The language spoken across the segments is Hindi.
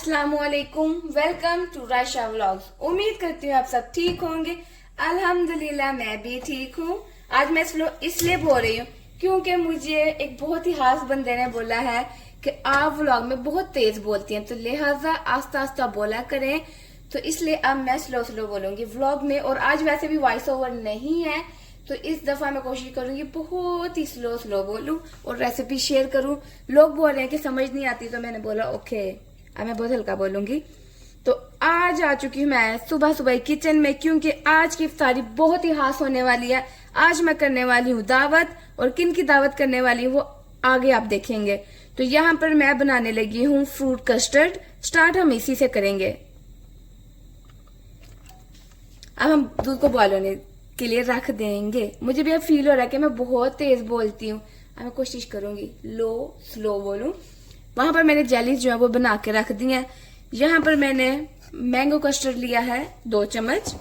अस्सलामुअलैकुम, वेलकम टू रायशा व्लॉग्स। उम्मीद करती हूँ आप सब ठीक होंगे। अल्हम्दुलिल्लाह मैं भी ठीक हूँ। आज मैं इसलिए बोल रही हूँ क्योंकि मुझे एक बहुत ही खास बंदे ने बोला है कि आप व्लॉग में बहुत तेज बोलती हैं, तो लिहाजा आस्ता आस्ता बोला करें। तो इसलिए अब मैं स्लो स्लो बोलूंगी व्लॉग में। और आज वैसे भी वॉइस ओवर नहीं है, तो इस दफा मैं कोशिश करूंगी बहुत ही स्लो स्लो बोलूं और रेसिपी शेयर करूं। लोग बोल रहे हैं कि समझ नहीं आती, तो मैंने बोला ओके, अब मैं बहुत हल्का बोलूंगी। तो आज आ चुकी हूँ मैं सुबह सुबह किचन में, क्योंकि आज की इफ्तारी बहुत ही खास होने वाली है। आज मैं करने वाली हूँ दावत, और किन की दावत करने वाली हूँ वो आगे आप देखेंगे। तो यहाँ पर मैं बनाने लगी हूँ फ्रूट कस्टर्ड। स्टार्ट हम इसी से करेंगे। अब हम दूध को बॉयल होने के लिए रख देंगे। मुझे भी अब फील हो रहा है कि मैं बहुत तेज बोलती हूँ। अब मैं कोशिश करूंगी लो स्लो बोलूं। वहां पर मैंने जेलीज जो है वो बना के रख दी है। यहाँ पर मैंने मैंगो कस्टर्ड लिया है 2 चम्मच।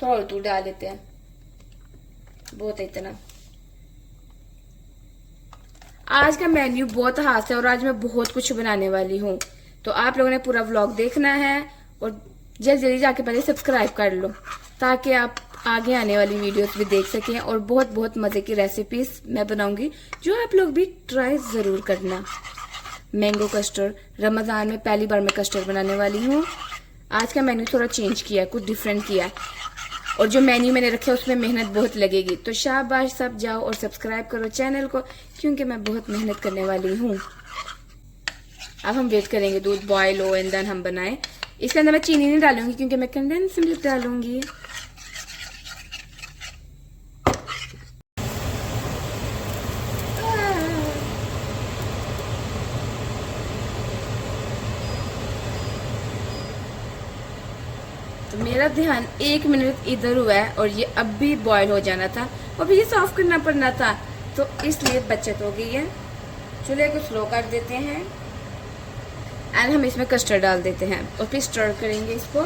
थोड़ा दूध डाल देते हैं, बहुत है इतना। आज का मेन्यू बहुत खास है और आज मैं बहुत कुछ बनाने वाली हूँ, तो आप लोगों ने पूरा व्लॉग देखना है। और जल्दी जल्दी जाके पहले सब्सक्राइब कर लो ताकि आप आगे आने वाली वीडियोस भी देख सकें। और बहुत बहुत मजे की रेसिपीज मैं बनाऊंगी जो आप लोग भी ट्राई जरूर करना। मैंगो कस्टर्ड रमजान में पहली बार मैं कस्टर्ड बनाने वाली हूँ। आज का मेन्यू थोड़ा चेंज किया है, कुछ डिफरेंट किया है, और जो मेन्यू मैंने रखा है उसमें मेहनत बहुत लगेगी। तो शाबाश, सब जाओ और सब्सक्राइब करो चैनल को, क्योंकि मैं बहुत मेहनत करने वाली हूँ। अब हम वेट करेंगे दूध बॉयल हो एंड देन हम बनाएं। इसके अंदर मैं चीनी नहीं डालूंगी क्योंकि मैं कंडेंस मिल्क डालूंगी। तो मेरा ध्यान 1 मिनट इधर हुआ है और ये अब भी बॉयल हो जाना था और फिर ये साफ करना पड़ना था, तो इसलिए बचत हो गई है। चूल्हे को स्लो कर देते हैं एंड हम इसमें कस्टर्ड डाल देते हैं और फिर स्टर करेंगे इसको।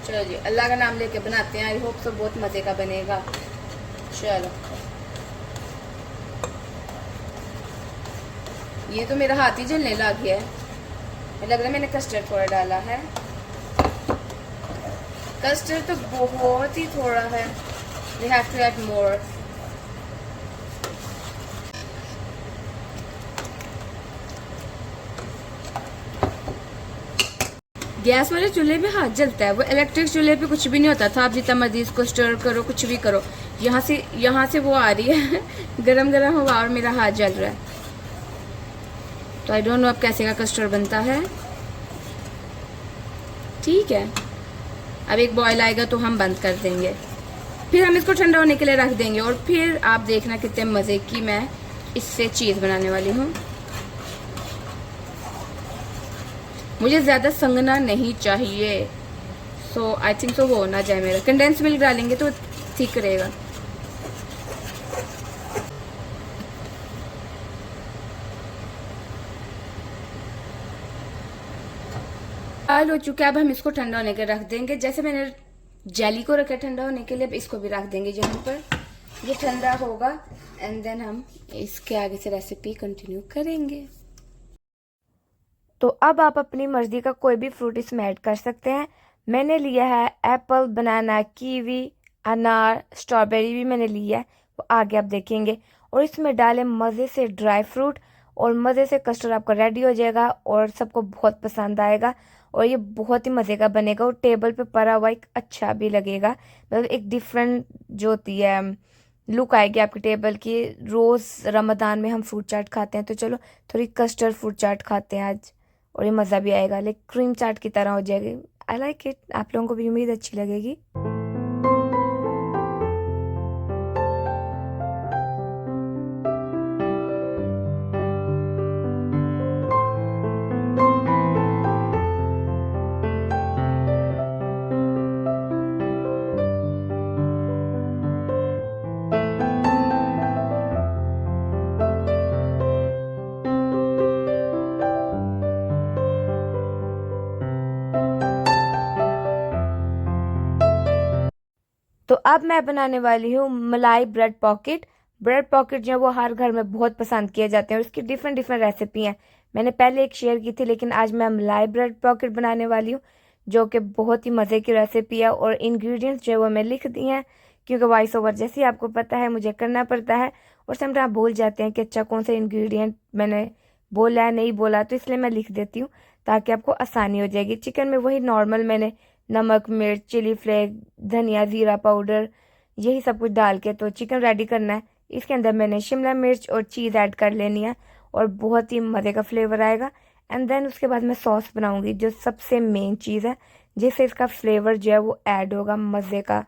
चलो जी, अल्लाह का नाम लेके बनाते हैं। आई होप सब बहुत मजे का बनेगा। चलो, ये तो मेरा हाथ ही जलने लग गया है। लग रहा है मैंने कस्टर्ड थोड़ा डाला है। कस्टर्ड तो बहुत ही थोड़ा है, we have to add more. Gas वाले चूल्हे पे हाथ जलता है, वो इलेक्ट्रिक चूल्हे पे कुछ भी नहीं होता था। आप जितना मर्जी इसको स्टर करो, कुछ भी करो। यहाँ से वो आ रही है गरम गरम हवा और मेरा हाथ जल रहा है। तो आई डोंट नो अब कैसे का कस्टर्ड बनता है। ठीक है, अब एक बॉयल आएगा तो हम बंद कर देंगे, फिर हम इसको ठंडा होने के लिए रख देंगे और फिर आप देखना कितने मजे की मैं इससे चीज बनाने वाली हूँ। मुझे ज्यादा संगना नहीं चाहिए, सो आई थिंक सो हो ना जाए मेरा। कंडेंस मिल्क डालेंगे तो ठीक रहेगा। बॉयल हो चुका है, अब हम इसको ठंडा होने के रख देंगे। जैसे मैंने जेली को रखा ठंडा होने के लिए, अब इसको भी रख देंगे जहाँ पर ये ठंडा होगा एंड देन हम इसके आगे से रेसिपी कंटिन्यू करेंगे। तो अब आप अपनी मर्जी का कोई भी फ्रूट इसमें ऐड कर सकते हैं। मैंने लिया है एप्पल, बनाना, कीवी, अनार, स्ट्रॉबेरी भी मैंने लिया है, वो आगे आप देखेंगे। और इसमें डालें मज़े से ड्राई फ्रूट और मज़े से कस्टर्ड आपका रेडी हो जाएगा और सबको बहुत पसंद आएगा और ये बहुत ही मज़े का बनेगा और टेबल पे पड़ा हुआ एक अच्छा भी लगेगा। मतलब एक डिफरेंट जो होती है लुक आएगी आपकी टेबल की। रोज़ रमज़ान में हम फ्रूट चाट खाते हैं, तो चलो थोड़ी कस्टर्ड फ्रूट चाट खाते हैं आज, और ये मज़ा भी आएगा, लाइक क्रीम चाट की तरह हो जाएगी। I like it. आप लोगों को भी उम्मीद अच्छी लगेगी। तो अब मैं बनाने वाली हूँ मलाई ब्रेड पॉकेट। ब्रेड पॉकेट जो है वो हर घर में बहुत पसंद किए जाते हैं और इसकी डिफरेंट डिफरेंट रेसिपी हैं। मैंने पहले एक शेयर की थी, लेकिन आज मैं मलाई ब्रेड पॉकेट बनाने वाली हूँ, जो कि बहुत ही मज़े की रेसिपी है। और इंग्रेडिएंट्स जो है वो मैं लिख दी हैं, क्योंकि वॉइस ओवर जैसे ही आपको पता है मुझे करना पड़ता है, और समटाइम आप भूल जाते हैं कि अच्छा कौन सा इंग्रेडिएंट मैंने बोला है नहीं बोला, तो इसलिए मैं लिख देती हूँ ताकि आपको आसानी हो जाएगी। चिकन में वही नॉर्मल मैंने नमक, मिर्च, चिली फ्लेक, धनिया, ज़ीरा पाउडर, यही सब कुछ डाल के तो चिकन रेडी करना है। इसके अंदर मैंने शिमला मिर्च और चीज़ ऐड कर लेनी है, और बहुत ही मज़े का फ्लेवर आएगा। एंड देन उसके बाद मैं सॉस बनाऊंगी, जो सबसे मेन चीज़ है, जिससे इसका फ्लेवर जो है वो ऐड होगा मज़े का।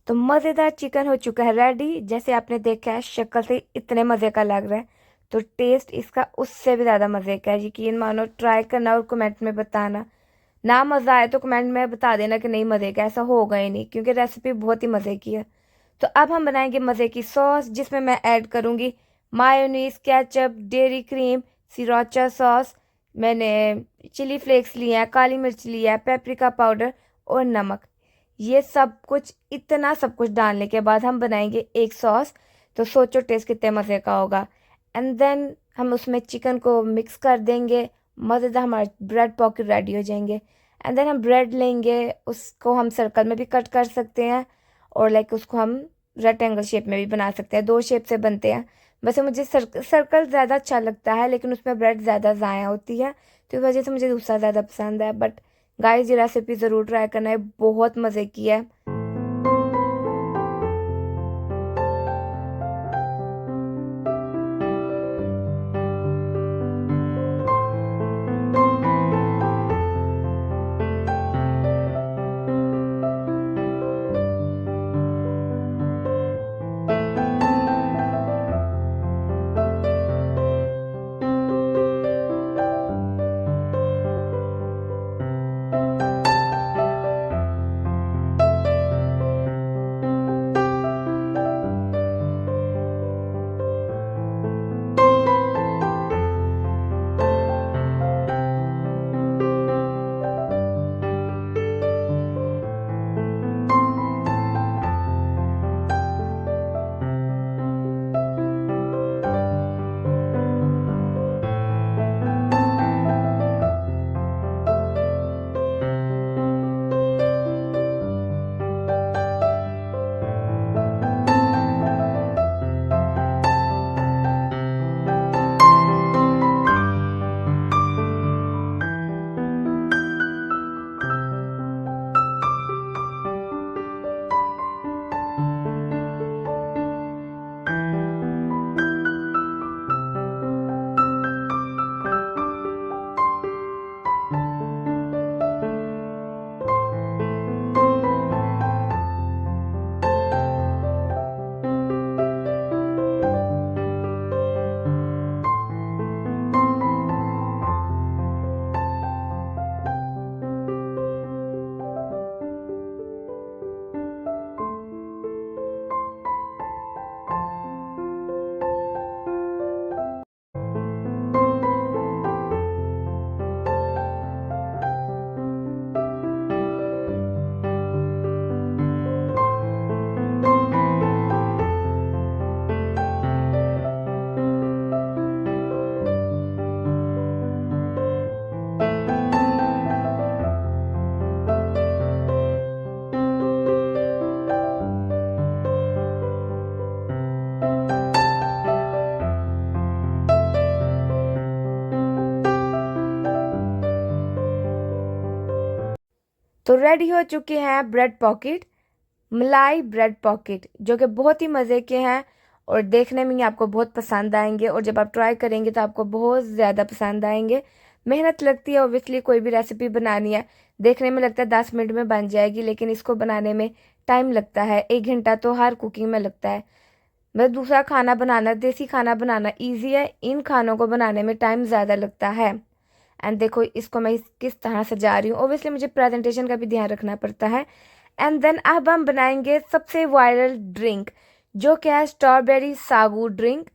तो मज़ेदार चिकन हो चुका है रेडी। जैसे आपने देखा है, शक्ल से इतने मज़े का लग रहा है, तो टेस्ट इसका उससे भी ज़्यादा मज़े का है। यकीन मानो, ट्राई करना और कमेंट में बताना। ना मज़ा आए तो कमेंट में बता देना कि नहीं मज़े का, ऐसा होगा ही नहीं, क्योंकि रेसिपी बहुत ही मज़े की है। तो अब हम बनाएंगे मज़े की सॉस, जिसमें मैं ऐड करूँगी mayonnaise, ketchup, dairy cream, sriracha sauce, मैंने चिली फ्लेक्स लिया है, काली मिर्च लिया है, पेपरिका पाउडर और नमक। ये सब कुछ, इतना सब कुछ डालने के बाद हम बनाएंगे एक सॉस। तो सोचो टेस्ट कितने मज़े का होगा। एंड देन हम उसमें चिकन को मिक्स कर देंगे, मज़ेदार हमारे ब्रेड पॉकेट रेडी हो जाएंगे। एंड देन हम ब्रेड लेंगे, उसको हम सर्कल में भी कट कर सकते हैं, और लाइक उसको हम रेक्टेंगल शेप में भी बना सकते हैं। दो शेप से बनते हैं। वैसे मुझे सर्कल ज़्यादा अच्छा लगता है, लेकिन उसमें ब्रेड ज़्यादा ज़ाया होती है, तो इस वजह से मुझे दूसरा ज़्यादा पसंद है। बट गाइस, ये रेसिपी ज़रूर ट्राई करना है, बहुत मज़े की है। तो रेडी हो चुके हैं ब्रेड पॉकेट, मलाई ब्रेड पॉकेट, जो कि बहुत ही मज़े के हैं, और देखने में ही आपको बहुत पसंद आएंगे, और जब आप ट्राई करेंगे तो आपको बहुत ज़्यादा पसंद आएंगे। मेहनत लगती है ऑब्वियसली, कोई भी रेसिपी बनानी है। देखने में लगता है 10 मिनट में बन जाएगी, लेकिन इसको बनाने में टाइम लगता है, 1 घंटा तो हर कुकिंग में लगता है। मतलब दूसरा खाना बनाना, देसी खाना बनाना इजी है, इन खानों को बनाने में टाइम ज़्यादा लगता है। एंड देखो इसको मैं किस तरह सजा रही हूँ, ऑब्वियसली मुझे प्रेजेंटेशन का भी ध्यान रखना पड़ता है। एंड देन अब हम बनाएंगे सबसे वायरल ड्रिंक, जो क्या है स्ट्रॉबेरी सागू ड्रिंक,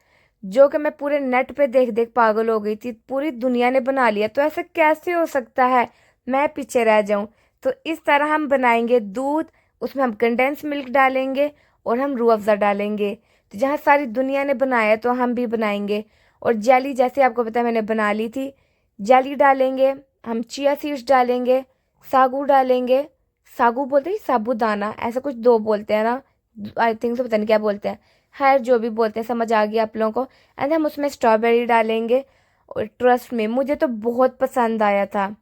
जो कि मैं पूरे नेट पे देख देख पागल हो गई थी, पूरी दुनिया ने बना लिया, तो ऐसा कैसे हो सकता है मैं पीछे रह जाऊं। तो इस तरह हम बनाएंगे दूध, उसमें हम कंडेंस मिल्क डालेंगे और हम रूह अफ़ज़ा डालेंगे। तो जहाँ सारी दुनिया ने बनाया तो हम भी बनाएंगे। और जेली जैसे आपको पता है मैंने बना ली थी, जेली डालेंगे, हम चिया सीड्स डालेंगे, सागू डालेंगे, सागू बोलते हैं साबूदाना, ऐसा कुछ दो बोलते हैं ना, आई थिंक से, पता नहीं क्या बोलते हैं, खैर जो भी बोलते हैं समझ आ गया आप लोगों को। एंड हम उसमें स्ट्रॉबेरी डालेंगे। और ट्रस्ट में मुझे तो बहुत पसंद आया था,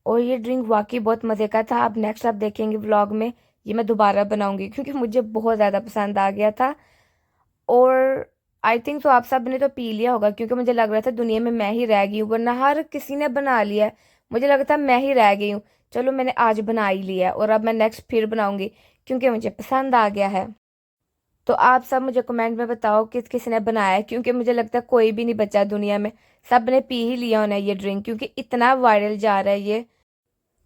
और ये ड्रिंक वाकई बहुत मज़े का था। अब नेक्स्ट आप देखेंगे व्लॉग में, ये मैं दोबारा बनाऊंगी क्योंकि मुझे बहुत ज़्यादा पसंद आ गया था। और आई थिंक तो आप सब ने तो पी लिया होगा, क्योंकि मुझे लग रहा था दुनिया में मैं ही रह गई हूँ, वरना हर किसी ने बना लिया है। मुझे लगा था मैं ही रह गई हूँ। चलो मैंने आज बना ही लिया है, और अब मैं नेक्स्ट फिर बनाऊंगी क्योंकि मुझे पसंद आ गया है। तो आप सब मुझे कमेंट में बताओ किस किस ने बनाया है, क्योंकि मुझे लगता है कोई भी नहीं बचा दुनिया में, सब ने पी ही लिया होना है ये ड्रिंक, क्योंकि इतना वायरल जा रहा है ये।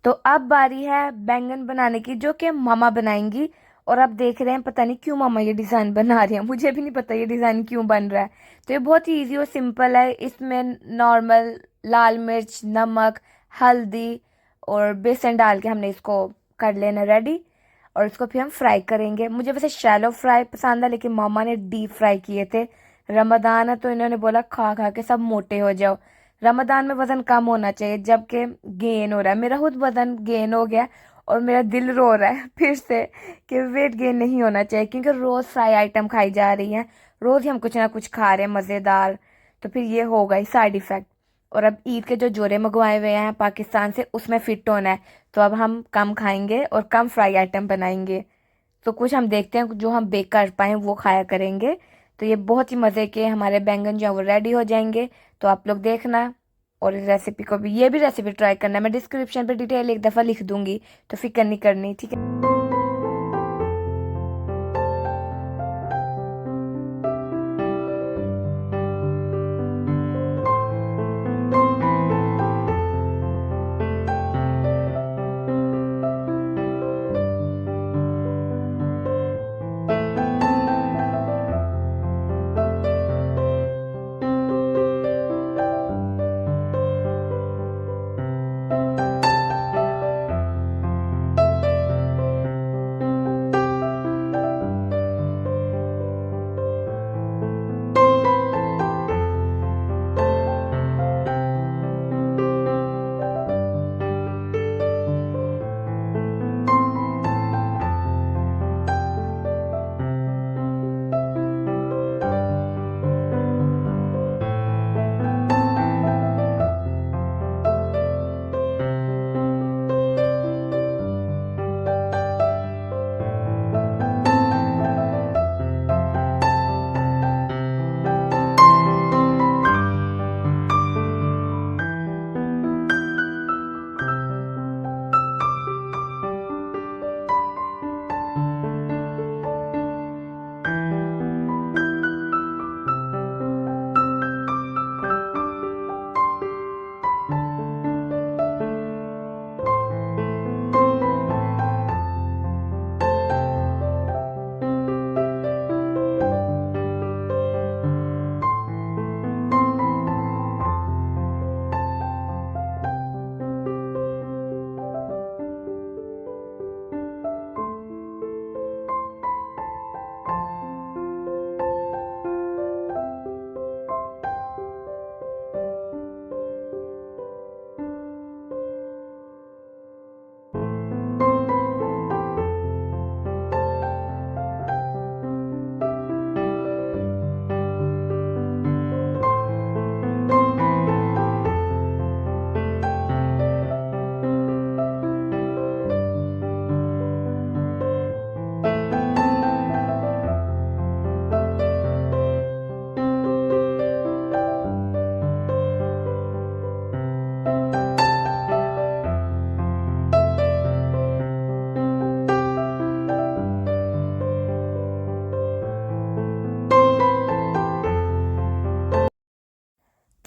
तो अब बारी है बैंगन बनाने की, जो कि मामा बनाएंगी। और आप देख रहे हैं पता नहीं क्यों मामा ये डिज़ाइन बना रही हैं, मुझे भी नहीं पता ये डिज़ाइन क्यों बन रहा है। तो ये बहुत ही इजी और सिंपल है। इसमें नॉर्मल लाल मिर्च, नमक, हल्दी और बेसन डाल के हमने इसको कर लेना रेडी। और इसको फिर हम फ्राई करेंगे। मुझे वैसे शैलो फ्राई पसंद है, लेकिन मामा ने डीप फ्राई किए थे। रमदान है तो इन्होंने बोला खा खा के सब मोटे हो जाओ, रमदान में वजन कम होना चाहिए, जबकि गेन हो रहा है। मेरा खुद वजन गेन हो गया और मेरा दिल रो रहा है फिर से कि वेट गेन नहीं होना चाहिए, क्योंकि रोज फ्राई आइटम खाई जा रही हैं, रोज ही हम कुछ ना कुछ खा रहे हैं मज़ेदार। तो फिर ये होगा ही साइड इफेक्ट। और अब ईद के जो जोड़े मंगवाए हुए हैं पाकिस्तान से, उसमें फिट होना है, तो अब हम कम खाएंगे और कम फ्राई आइटम बनाएंगे। तो कुछ हम देखते हैं जो हम बेक कर पाए वो खाया करेंगे। तो ये बहुत ही मज़े के हमारे बैंगन जो हैं वो रेडी हो जाएंगे। तो आप लोग देखना, और इस रेसिपी को भी, ये भी रेसिपी ट्राई करना। मैं डिस्क्रिप्शन पे डिटेल एक दफ़ा लिख दूंगी, तो फिक्र नहीं करनी, ठीक है।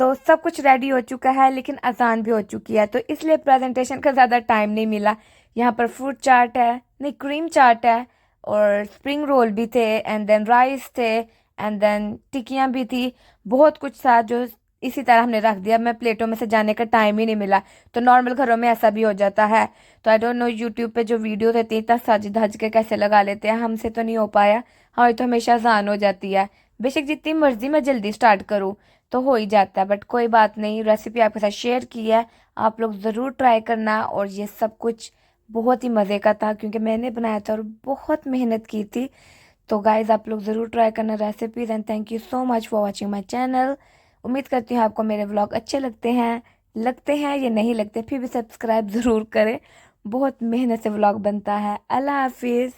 तो सब कुछ रेडी हो चुका है, लेकिन अजान भी हो चुकी है, तो इसलिए प्रेजेंटेशन का ज़्यादा टाइम नहीं मिला। यहाँ पर फ्रूट चाट है, नहीं क्रीम चाट है, और स्प्रिंग रोल भी थे, एंड देन राइस थे, एंड देन टिक्कियाँ भी थी, बहुत कुछ था जो इसी तरह हमने रख दिया। मैं प्लेटों में से जाने का टाइम ही नहीं मिला। तो नॉर्मल घरों में ऐसा भी हो जाता है। तो आई डोंट नो यूट्यूब पे जो वीडियो रहती है इतना सज धज के कैसे लगा लेते हैं, हमसे तो नहीं हो पाया। हमारी तो हमेशा अजान हो जाती है, बेशक जितनी मर्जी मैं जल्दी स्टार्ट करूँ तो हो ही जाता है, बट कोई बात नहीं। रेसिपी आपके साथ शेयर की है, आप लोग ज़रूर ट्राई करना। और ये सब कुछ बहुत ही मज़े का था, क्योंकि मैंने बनाया था और बहुत मेहनत की थी। तो गाइज़ आप लोग ज़रूर ट्राई करना recipes, and thank you so much for watching my channel. उम्मीद करती हूँ आपको मेरे व्लॉग अच्छे लगते हैं या नहीं लगते, फिर भी सब्सक्राइब ज़रूर करें। बहुत मेहनत से व्लॉग बनता है। अल्लाह हाफिज़।